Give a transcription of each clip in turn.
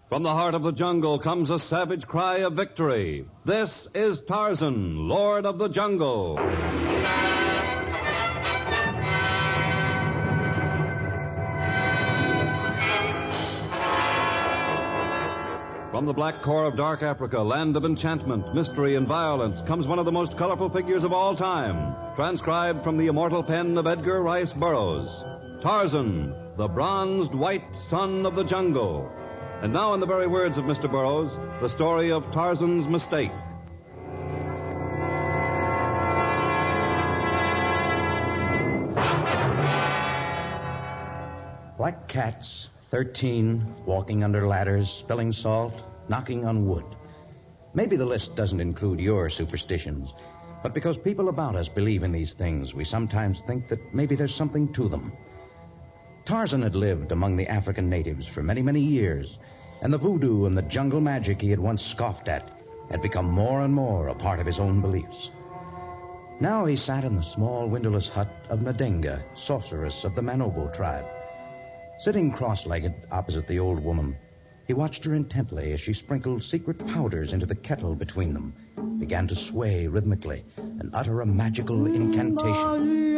From the heart of the jungle comes a savage cry of victory. This is Tarzan, Lord of the Jungle. From the black core of dark Africa, land of enchantment, mystery, and violence, comes one of the most colorful figures of all time, transcribed from the immortal pen of Edgar Rice Burroughs. Tarzan, the bronzed white son of the jungle. And now, in the very words of Mr. Burroughs, the story of Tarzan's mistake. Black cats, 13, walking under ladders, spilling salt, knocking on wood. Maybe the list doesn't include your superstitions, but because people about us believe in these things, we sometimes think that maybe there's something to them. Tarzan had lived among the African natives for many, many years, and the voodoo and the jungle magic he had once scoffed at had become more and more a part of his own beliefs. Now he sat in the small windowless hut of Nadenga, sorceress of the Manobo tribe. Sitting cross-legged opposite the old woman, he watched her intently as she sprinkled secret powders into the kettle between them, began to sway rhythmically, and utter a magical incantation.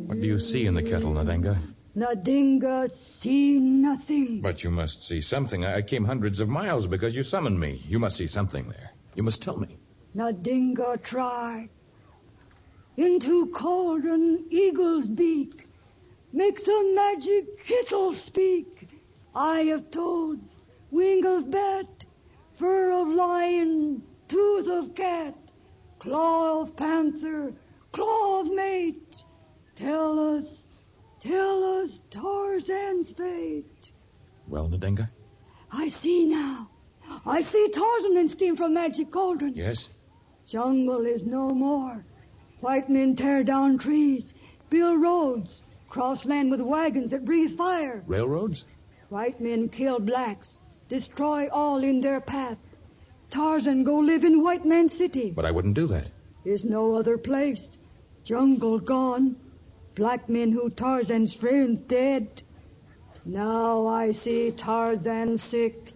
What do you see in the kettle, Nadenga? Nadenga see nothing. But you must see something. I came hundreds of miles because you summoned me. You must see something there. You must tell me. Nadenga try. Into cauldron eagle's beak. Make the magic kettle speak. Eye of toad, wing of bat, fur of lion, tooth of cat, claw of panther, claw of mate. Tell us Tarzan's fate. Well, Nadenga? I see now. I see Tarzan and steam from magic cauldron. Yes? Jungle is no more. White men tear down trees, build roads, cross land with wagons that breathe fire. Railroads? White men kill blacks, destroy all in their path. Tarzan go live in white man's city. But I wouldn't do that. There's no other place. Jungle gone. Black men who Tarzan's friends dead. Now I see Tarzan sick.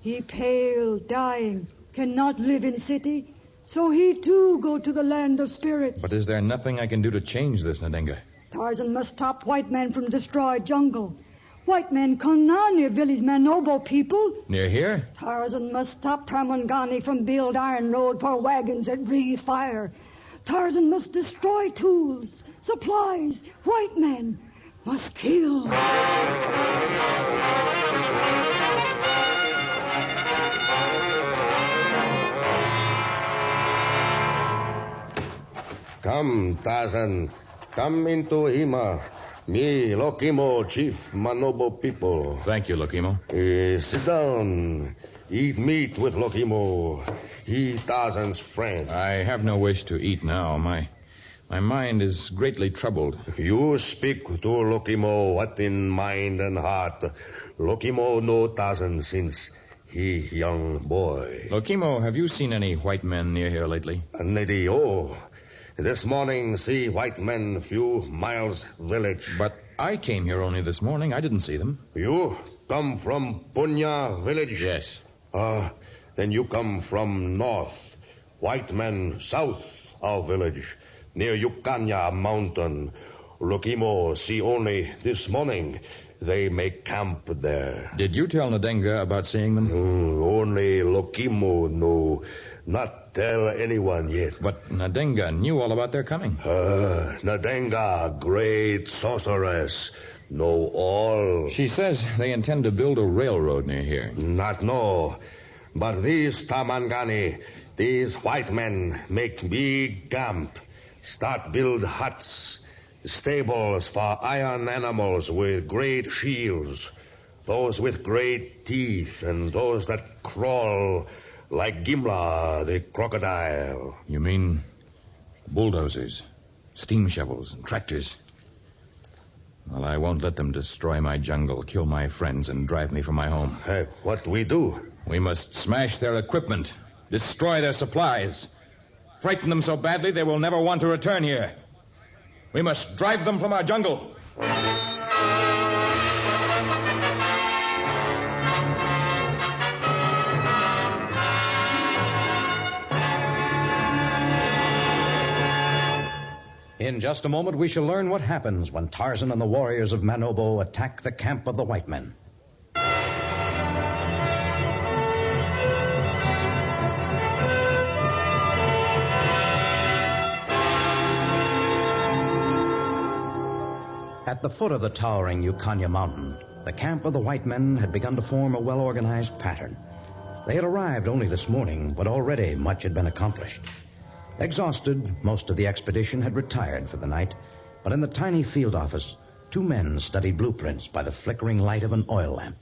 He pale, dying, cannot live in city. So he too go to the land of spirits. But is there nothing I can do to change this, Nadenga? Tarzan must stop white man from destroy jungle. White man come now near village Manobo people. Near here? Tarzan must stop Tarmangani from build iron road for wagons that breathe fire. Tarzan must destroy tools, supplies. White man must kill. Come, Tarzan. Come into Hima. Me, Lokimo, chief Manobo people. Thank you, Lokimo. Sit down. Eat meat with Lokimo. He Tarzan's friend. I have no wish to eat now. My mind is greatly troubled. You speak to Lokimo what in mind and heart. Lokimo know Tarzan since he young boy. Lokimo, have you seen any white men near here lately? Nady, oh. This morning see white men few miles village. But I came here only this morning. I didn't see them. You come from Punya village? Yes. Then you come from north. White men south our village, near Yukanya mountain. Lokimo see only this morning. They make camp there. Did you tell Nadenga about seeing them? Only Lokimo know. Not tell anyone yet. But Nadenga knew all about their coming. Nadenga, great sorceress, know all. She says they intend to build a railroad near here. Not know. But these Tamangani, these white men make big camp. Start build huts, stables for iron animals with great shields. Those with great teeth and those that crawl like Gimla, the crocodile. You mean bulldozers, steam shovels, and tractors? Well, I won't let them destroy my jungle, kill my friends, and drive me from my home. What we do? We must smash their equipment, destroy their supplies, frighten them so badly they will never want to return here. We must drive them from our jungle. In just a moment, we shall learn what happens when Tarzan and the warriors of Manobo attack the camp of the white men. At the foot of the towering Ucanya Mountain, the camp of the white men had begun to form a well-organized pattern. They had arrived only this morning, but already much had been accomplished. Exhausted, most of the expedition had retired for the night, but in the tiny field office, two men studied blueprints by the flickering light of an oil lamp.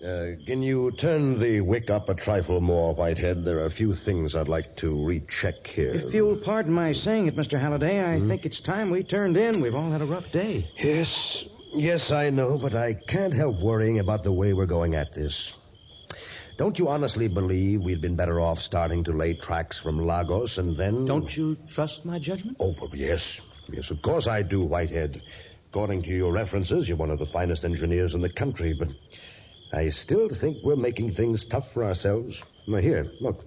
Can you turn the wick up a trifle more, Whitehead? There are a few things I'd like to recheck here. If you'll pardon my saying it, Mr. Halliday, I think it's time we turned in. We've all had a rough day. Yes, I know, but I can't help worrying about the way we're going at this. Don't you honestly believe we'd been better off starting to lay tracks from Lagos and then... Don't you trust my judgment? Oh, well, yes. Yes, of course I do, Whitehead. According to your references, you're one of the finest engineers in the country, but I still think we're making things tough for ourselves. Now, here, look.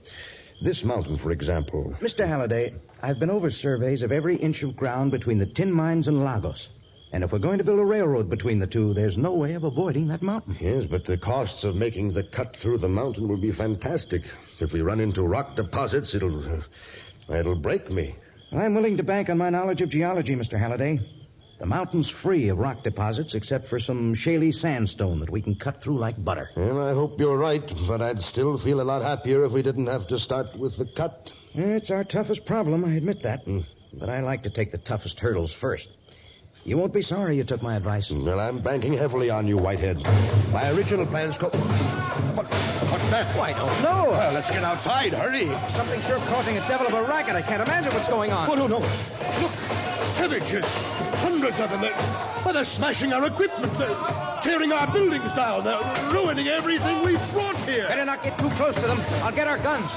This mountain, for example. Mr. Halliday, I've been over surveys of every inch of ground between the tin mines and Lagos. And if we're going to build a railroad between the two, there's no way of avoiding that mountain. Yes, but the costs of making the cut through the mountain will be fantastic. If we run into rock deposits, it'll break me. I'm willing to bank on my knowledge of geology, Mr. Halliday. The mountain's free of rock deposits except for some shaly sandstone that we can cut through like butter. Well, I hope you're right, but I'd still feel a lot happier if we didn't have to start with the cut. It's our toughest problem, I admit that. But I like to take the toughest hurdles first. You won't be sorry you took my advice. Well, I'm banking heavily on you, Whitehead. My original plans What's that? Oh, I don't know. Well, let's get outside. Hurry. Something sure causing a devil of a racket. I can't imagine what's going on. Oh, no. Look, savages. Hundreds of them. They're smashing our equipment. They're tearing our buildings down. They're ruining everything we've brought here. Better not get too close to them. I'll get our guns.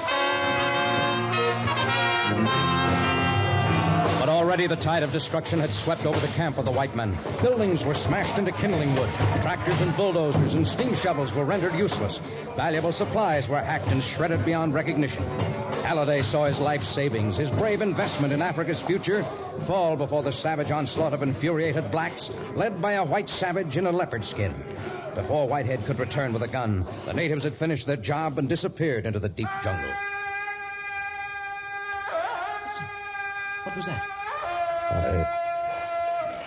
But already the tide of destruction had swept over the camp of the white men. Buildings were smashed into kindling wood. Tractors and bulldozers and steam shovels were rendered useless. Valuable supplies were hacked and shredded beyond recognition. Halliday saw his life savings, his brave investment in Africa's future, fall before the savage onslaught of infuriated blacks, led by a white savage in a leopard skin. Before Whitehead could return with a gun, the natives had finished their job and disappeared into the deep jungle. What was that?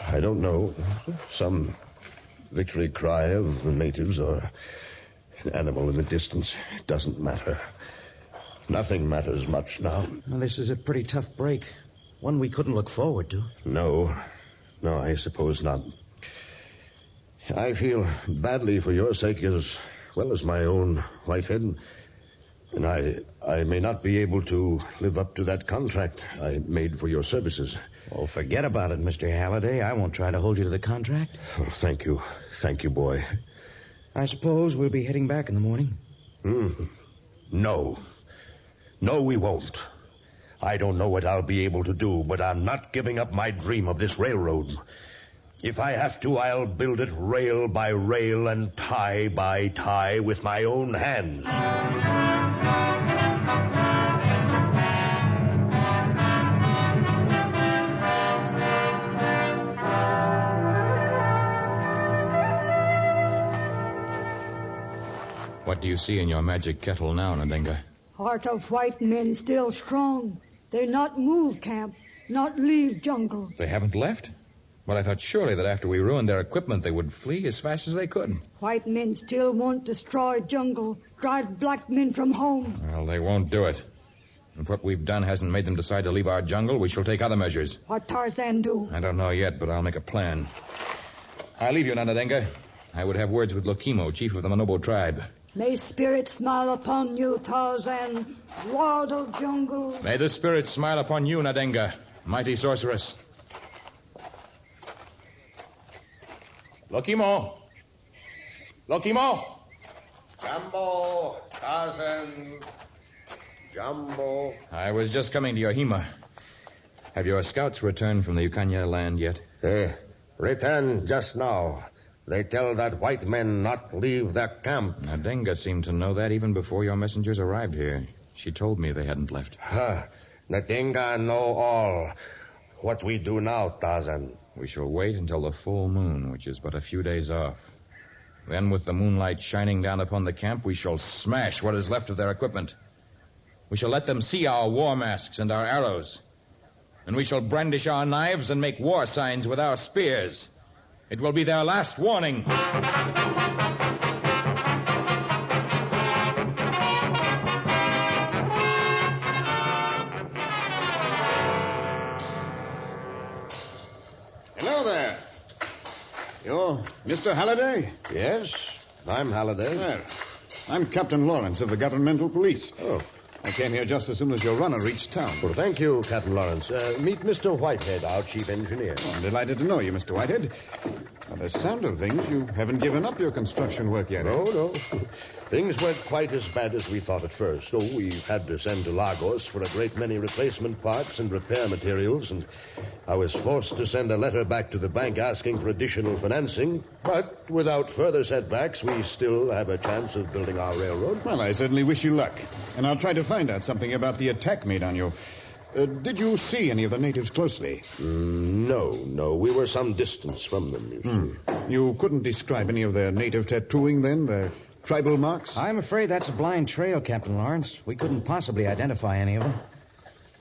I don't know. Some victory cry of the natives or an animal in the distance. It doesn't matter. Nothing matters much now. Well, this is a pretty tough break. One we couldn't look forward to. No, I suppose not. I feel badly for your sake as well as my own, Whitehead. And I may not be able to live up to that contract I made for your services. Oh, forget about it, Mr. Halliday. I won't try to hold you to the contract. Oh, thank you. Thank you, boy. I suppose we'll be heading back in the morning. No, we won't. I don't know what I'll be able to do, but I'm not giving up my dream of this railroad. If I have to, I'll build it rail by rail and tie by tie with my own hands. What do you see in your magic kettle now, Nadenga? Heart of white men still strong. They not move camp, not leave jungle. They haven't left? But I thought surely that after we ruined their equipment, they would flee as fast as they could. White men still won't destroy jungle, drive black men from home. Well, they won't do it. If what we've done hasn't made them decide to leave our jungle, we shall take other measures. What Tarzan do? I don't know yet, but I'll make a plan. I'll leave you, Nadenga. I would have words with Lokimo, chief of the Manobo tribe. May spirit smile upon you, Tarzan, lord of jungle. May the spirit smile upon you, Nadenga, mighty sorceress. Lokimo! Jumbo, Tarzan, Jumbo. I was just coming to your Hema. Have your scouts returned from the Ucanya land yet? They returned just now. They tell that white men not leave their camp. Nadenga seemed to know that even before your messengers arrived here. She told me they hadn't left. Nadenga know all. what we do now, Tarzan? We shall wait until the full moon, which is but a few days off. Then, with the moonlight shining down upon the camp, we shall smash what is left of their equipment. We shall let them see our war masks and our arrows. And we shall brandish our knives and make war signs with our spears. It will be their last warning. Hello there. You're Mr. Halliday? Yes, I'm Halliday. Well, I'm Captain Lawrence of the Governmental Police. Oh. I came here just as soon as your runner reached town. Well, thank you, Captain Lawrence. Meet Mr. Whitehead, our chief engineer. Oh, I'm delighted to know you, Mr. Whitehead. By the sound of things, you haven't given up your construction work yet. No. Things weren't quite as bad as we thought at first. So we've had to send to Lagos for a great many replacement parts and repair materials, and I was forced to send a letter back to the bank asking for additional financing. But without further setbacks, we still have a chance of building our railroad. Well, I certainly wish you luck. And I'll try to find out something about the attack made on you. Did you see any of the natives closely? No. We were some distance from them, you see. You couldn't describe any of their native tattooing, then? Their tribal marks? I'm afraid that's a blind trail, Captain Lawrence. We couldn't possibly identify any of them.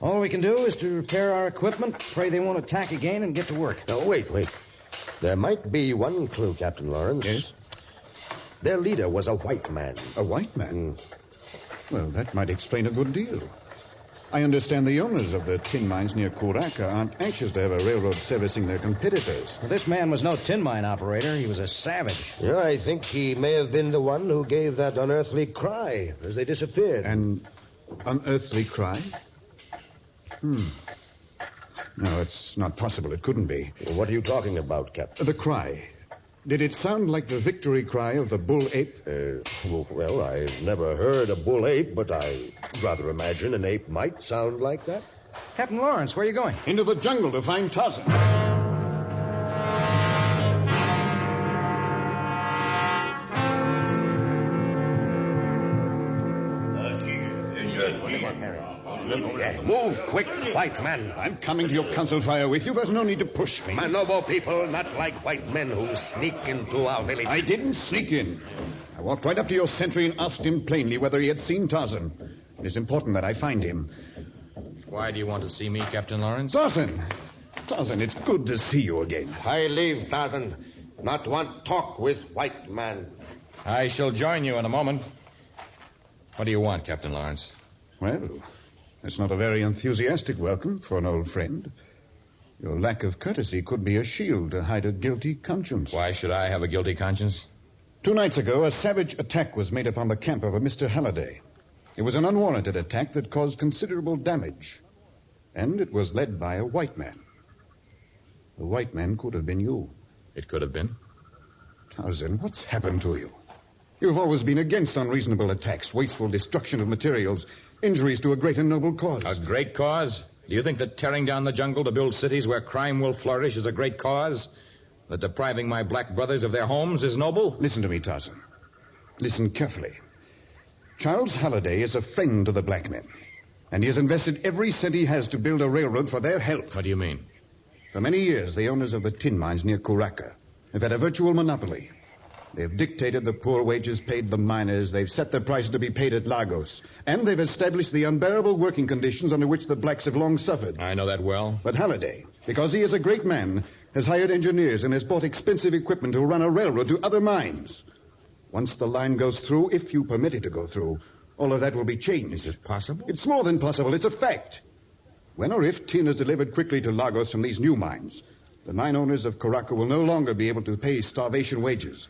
All we can do is to repair our equipment, pray they won't attack again, and get to work. Now, wait. There might be one clue, Captain Lawrence. Yes? Their leader was a white man. A white man? Well, that might explain a good deal. I understand the owners of the tin mines near Curaca aren't anxious to have a railroad servicing their competitors. Well, this man was no tin mine operator. He was a savage. Yeah, I think he may have been the one who gave that unearthly cry as they disappeared. An unearthly cry? No, it's not possible. It couldn't be. What are you talking about, Captain? The cry. Did it sound like the victory cry of the bull ape? Well, I've never heard a bull ape, but I rather imagine an ape might sound like that. Captain Lawrence, where are you going? Into the jungle to find Tarzan. Move quick, white man. I'm coming to your council fire with you. There's no need to push me. Manobo people, not like white men who sneak into our village. I didn't sneak in. I walked right up to your sentry and asked him plainly whether he had seen Tarzan. It is important that I find him. Why do you want to see me, Captain Lawrence? Tarzan, it's good to see you again. I leave, Tarzan. Not want talk with white man. I shall join you in a moment. What do you want, Captain Lawrence? Well, that's not a very enthusiastic welcome for an old friend. Your lack of courtesy could be a shield to hide a guilty conscience. Why should I have a guilty conscience? 2 nights ago, a savage attack was made upon the camp of a Mr. Halliday. It was an unwarranted attack that caused considerable damage. And it was led by a white man. The white man could have been you. It could have been. Tarzan, what's happened to you? You've always been against unreasonable attacks, wasteful destruction of materials, injuries to a great and noble cause. A great cause? Do you think that tearing down the jungle to build cities where crime will flourish is a great cause? That depriving my black brothers of their homes is noble? Listen to me, Tarzan. Listen carefully. Charles Halliday is a friend to the black men, and he has invested every cent he has to build a railroad for their help. What do you mean? For many years, the owners of the tin mines near Curaca have had a virtual monopoly. They've dictated the poor wages paid the miners. They've set the prices to be paid at Lagos. And they've established the unbearable working conditions under which the blacks have long suffered. I know that well. But Halliday, because he is a great man, has hired engineers and has bought expensive equipment to run a railroad to other mines. Once the line goes through, if you permit it to go through, all of that will be changed. Is it possible? It's more than possible. It's a fact. When or if tin is delivered quickly to Lagos from these new mines, the mine owners of Curaca will no longer be able to pay starvation wages.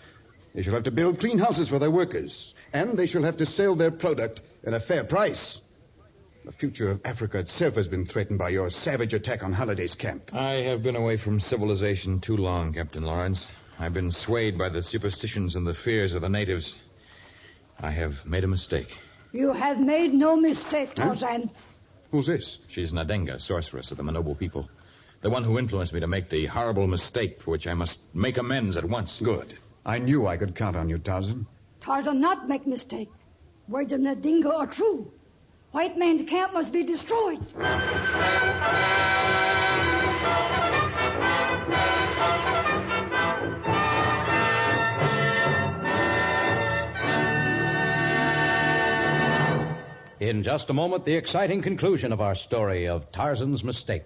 They shall have to build clean houses for their workers, and they shall have to sell their product at a fair price. The future of Africa itself has been threatened by your savage attack on Halliday's camp. I have been away from civilization too long, Captain Lawrence. I've been swayed by the superstitions and the fears of the natives. I have made a mistake. You have made no mistake, Tarzan. Who's this? She's Nadenga, sorceress of the Manobo people. The one who influenced me to make the horrible mistake for which I must make amends at once. Good. I knew I could count on you, Tarzan. Tarzan not make mistake. Words of Nadinga are true. White man's camp must be destroyed. just a moment, the exciting conclusion of our story of Tarzan's mistake.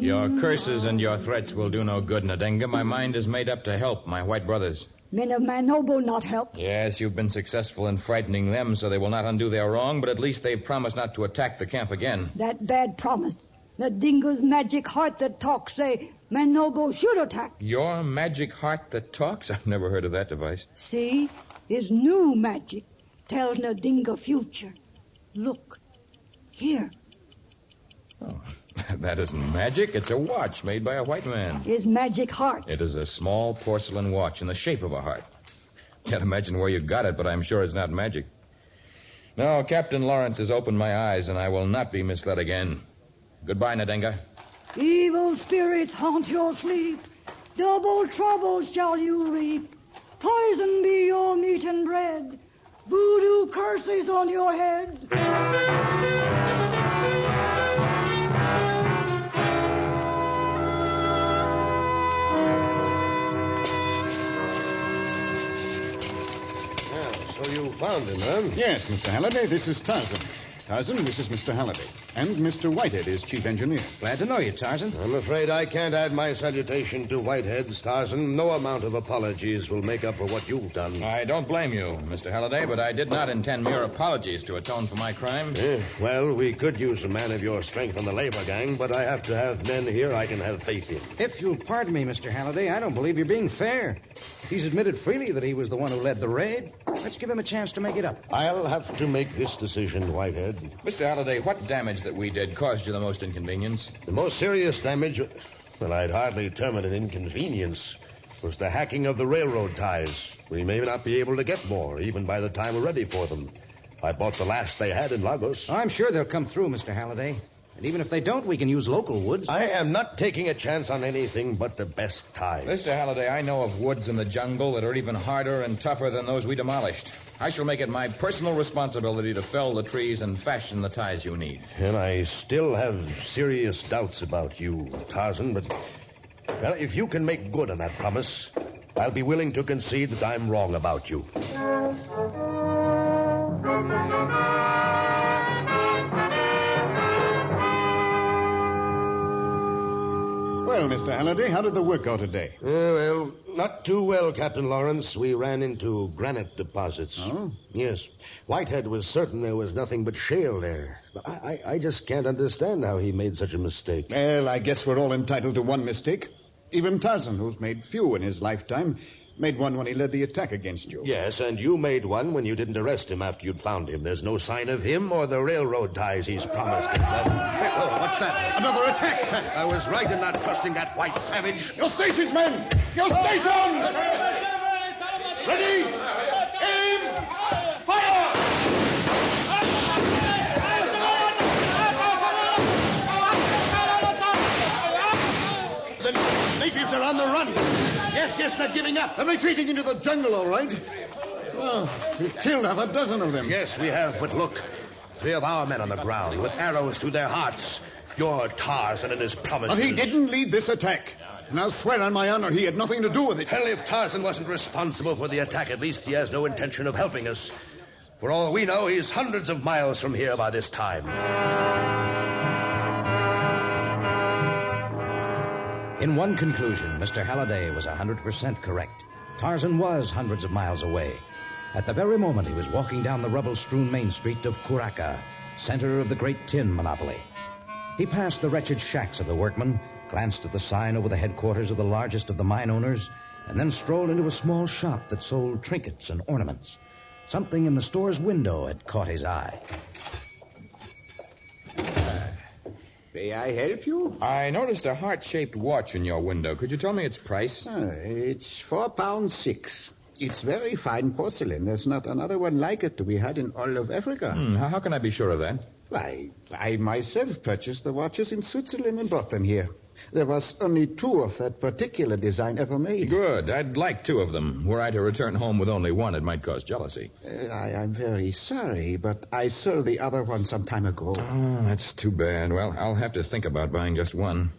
Your curses and your threats will do no good, Nadenga. My mind is made up to help my white brothers. Men of Manobo not help. Yes, you've been successful in frightening them, so they will not undo their wrong, but at least they've promised not to attack the camp again. That bad promise. The dingo's magic heart that talks say Manobo should attack. Your magic heart that talks? I've never heard of that device. See? His new magic tells Nadinga future. Look. Here. Oh, that isn't magic. It's a watch made by a white man. His magic heart. It is a small porcelain watch in the shape of a heart. Can't imagine where you got it, but I'm sure it's not magic. No, Captain Lawrence has opened my eyes, and I will not be misled again. Goodbye, Nadenga. Evil spirits haunt your sleep. Double trouble shall you reap. Poison be your meat and bread. Voodoo curses on your head. So you found him, huh? Yes, Mr. Halliday, this is Tarzan. Tarzan, this is Mr. Halliday. And Mr. Whitehead is chief engineer. Glad to know you, Tarzan. I'm afraid I can't add my salutation to Whitehead's, Tarzan. No amount of apologies will make up for what you've done. I don't blame you, Mr. Halliday, but I did not intend mere apologies to atone for my crime. Well, we could use a man of your strength on the labor gang, but I have to have men here I can have faith in. If you'll pardon me, Mr. Halliday, I don't believe you're being fair. He's admitted freely that he was the one who led the raid. Let's give him a chance to make it up. I'll have to make this decision, Whitehead. Mr. Halliday, what damage that we did caused you the most inconvenience? The most serious damage, well, I'd hardly term it an inconvenience, was the hacking of the railroad ties. We may not be able to get more, even by the time we're ready for them. I bought the last they had in Lagos. I'm sure they'll come through, Mr. Halliday. And even if they don't, we can use local woods. I am not taking a chance on anything but the best ties. Mr. Halliday, I know of woods in the jungle that are even harder and tougher than those we demolished. I shall make it my personal responsibility to fell the trees and fashion the ties you need. And I still have serious doubts about you, Tarzan, but, well, if you can make good on that promise, I'll be willing to concede that I'm wrong about you. Well, Mr. Halliday, how did the work go today? Well, not too well, Captain Lawrence. We ran into granite deposits. Oh? Yes. Whitehead was certain there was nothing but shale there. But I just can't understand how he made such a mistake. Well, I guess we're all entitled to one mistake. Even Tarzan, who's made few in his lifetime, made one when he led the attack against you. Yes, and you made one when you didn't arrest him after you'd found him. There's no sign of him or the railroad ties he's promised. Oh, what's that? Another attack! I was right in not trusting that white savage. Your stations, men! Your stations! Ready! Aim! Fire! The natives are on the run. Yes, they're giving up. They're retreating into the jungle, all right. Well, we've killed half a dozen of them. Yes, we have, but look. 3 of our men on the ground with arrows through their hearts. You're Tarzan and his promises. But he didn't lead this attack. And I'll swear on my honor he had nothing to do with it. Hell, if Tarzan wasn't responsible for the attack, at least he has no intention of helping us. For all we know, he's hundreds of miles from here by this time. In one conclusion, Mr. Halliday was 100% correct. Tarzan was hundreds of miles away. At the very moment he was walking down the rubble-strewn main street of Curaca, center of the great tin monopoly. He passed the wretched shacks of the workmen, glanced at the sign over the headquarters of the largest of the mine owners, and then strolled into a small shop that sold trinkets and ornaments. Something in the store's window had caught his eye. May I help you? I noticed a heart-shaped watch in your window. Could you tell me its price? It's £4.6. It's very fine porcelain. There's not another one like it to be had in all of Africa. How can I be sure of that? Why, I myself purchased the watches in Switzerland and brought them here. There was only 2 of that particular design ever made. Good. I'd like 2 of them. Were I to return home with only one, it might cause jealousy. I'm very sorry, but I sold the other one some time ago. Oh, that's too bad. Well, I'll have to think about buying just one.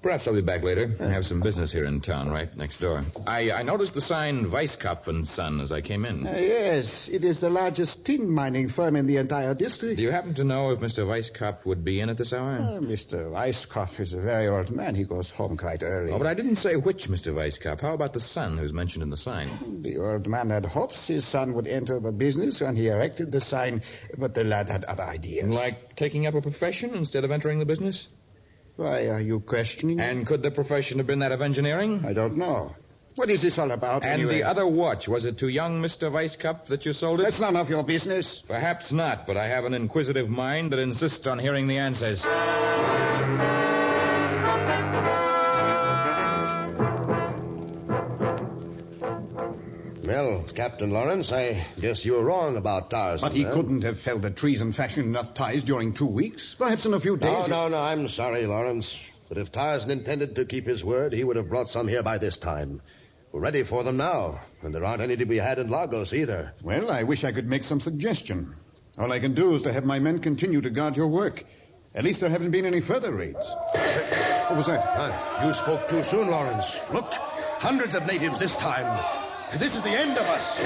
Perhaps I'll be back later. I have some business here in town, right next door. I noticed the sign Weisskopf and Son as I came in. Yes, it is the largest tin mining firm in the entire district. Do you happen to know if Mr. Weisskopf would be in at this hour? Mr. Weisskopf is a very old man. He goes home quite early. Oh, but I didn't say which Mr. Weisskopf. How about the son who's mentioned in the sign? The old man had hopes his son would enter the business when he erected the sign, but the lad had other ideas. Like taking up a profession instead of entering the business? Why, are you questioning? And could the profession have been that of engineering? I don't know. What is this all about, And anyway? the other watch, was it to young Mr. Weisskopf that you sold it? That's none of your business. Perhaps not, but I have an inquisitive mind that insists on hearing the answers. Well, Captain Lawrence, I guess you were wrong about Tarzan. But he couldn't have felled the trees and fashioned enough ties during 2 weeks. Perhaps in a few days... No, I'm sorry, Lawrence. But if Tarzan intended to keep his word, he would have brought some here by this time. We're ready for them now, and there aren't any to be had in Lagos either. Well, I wish I could make some suggestion. All I can do is to have my men continue to guard your work. At least there haven't been any further raids. What was that? You spoke too soon, Lawrence. Look, hundreds of natives this time. This is the end of us.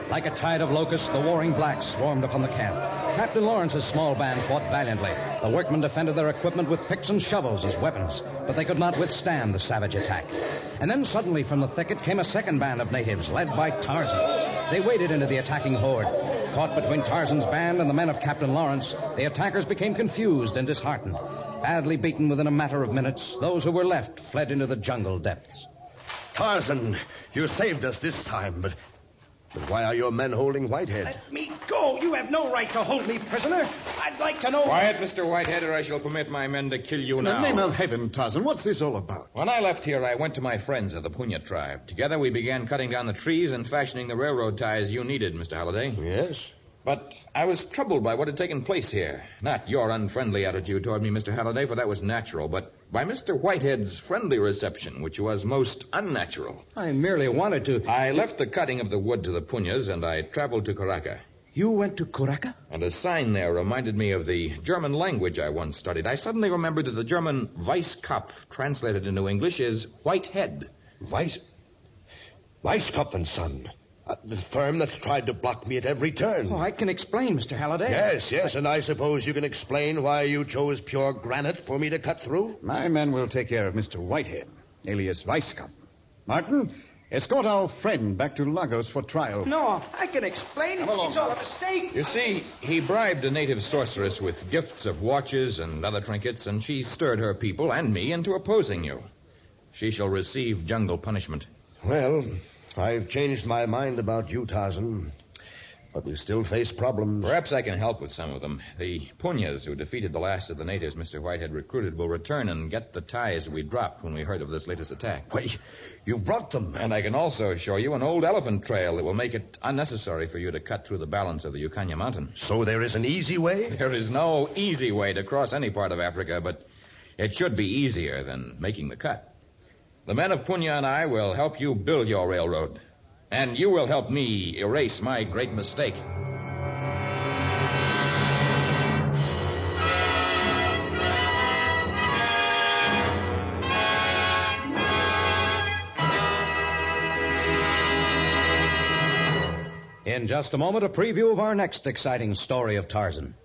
Like a tide of locusts, the warring blacks swarmed upon the camp. Captain Lawrence's small band fought valiantly. The workmen defended their equipment with picks and shovels as weapons, but they could not withstand the savage attack. And then suddenly from the thicket came a second band of natives, led by Tarzan. They waded into the attacking horde. Caught between Tarzan's band and the men of Captain Lawrence, the attackers became confused and disheartened. Badly beaten within a matter of minutes, those who were left fled into the jungle depths. Tarzan, you saved us this time, but why are your men holding Whitehead? Let me go! You have no right to hold me prisoner. I'd like to know... Quiet, Mr. Whitehead, or I shall permit my men to kill you now. In the name of heaven, Tarzan, what's this all about? When I left here, I went to my friends of the Punya tribe. Together, we began cutting down the trees and fashioning the railroad ties you needed, Mr. Halliday. Yes? But I was troubled by what had taken place here. Not your unfriendly attitude toward me, Mr. Halliday, for that was natural, but by Mr. Whitehead's friendly reception, which was most unnatural. I merely wanted to... I left the cutting of the wood to the Punyas, and I traveled to Caracas. You went to Curaca? And a sign there reminded me of the German language I once studied. I suddenly remembered that the German Weisskopf, translated into English, is Whitehead. Weisskopf and Son. The firm that's tried to block me at every turn. Oh, I can explain, Mr. Halliday. Yes, and I suppose you can explain why you chose pure granite for me to cut through? My men will take care of Mr. Whitehead, alias Weisskopf. Martin, escort our friend back to Lagos for trial. No, I can explain. It's all a mistake. You see, he bribed a native sorceress with gifts of watches and other trinkets, and she stirred her people and me into opposing you. She shall receive jungle punishment. Well, I've changed my mind about you, Tarzan. But we still face problems. Perhaps I can help with some of them. The Punyas, who defeated the last of the natives Mr. Whitehead recruited, will return and get the ties we dropped when we heard of this latest attack. Wait, you've brought them. And I can also show you an old elephant trail that will make it unnecessary for you to cut through the balance of the Ukanya Mountain. So there is an easy way? There is no easy way to cross any part of Africa, but it should be easier than making the cut. The men of Punya and I will help you build your railroad. And you will help me erase my great mistake. In just a moment, a preview of our next exciting story of Tarzan.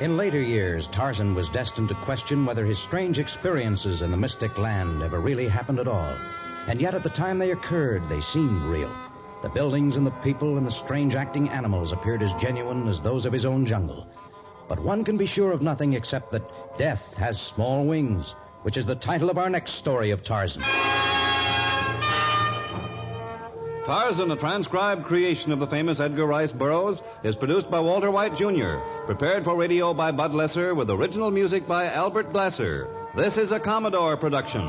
In later years, Tarzan was destined to question whether his strange experiences in the mystic land ever really happened at all. And yet at the time they occurred, they seemed real. The buildings and the people and the strange acting animals appeared as genuine as those of his own jungle. But one can be sure of nothing except that death has small wings, which is the title of our next story of Tarzan. Tarzan, a transcribed creation of the famous Edgar Rice Burroughs, is produced by Walter White, Jr., prepared for radio by Bud Lesser, with original music by Albert Glasser. This is a Commodore production.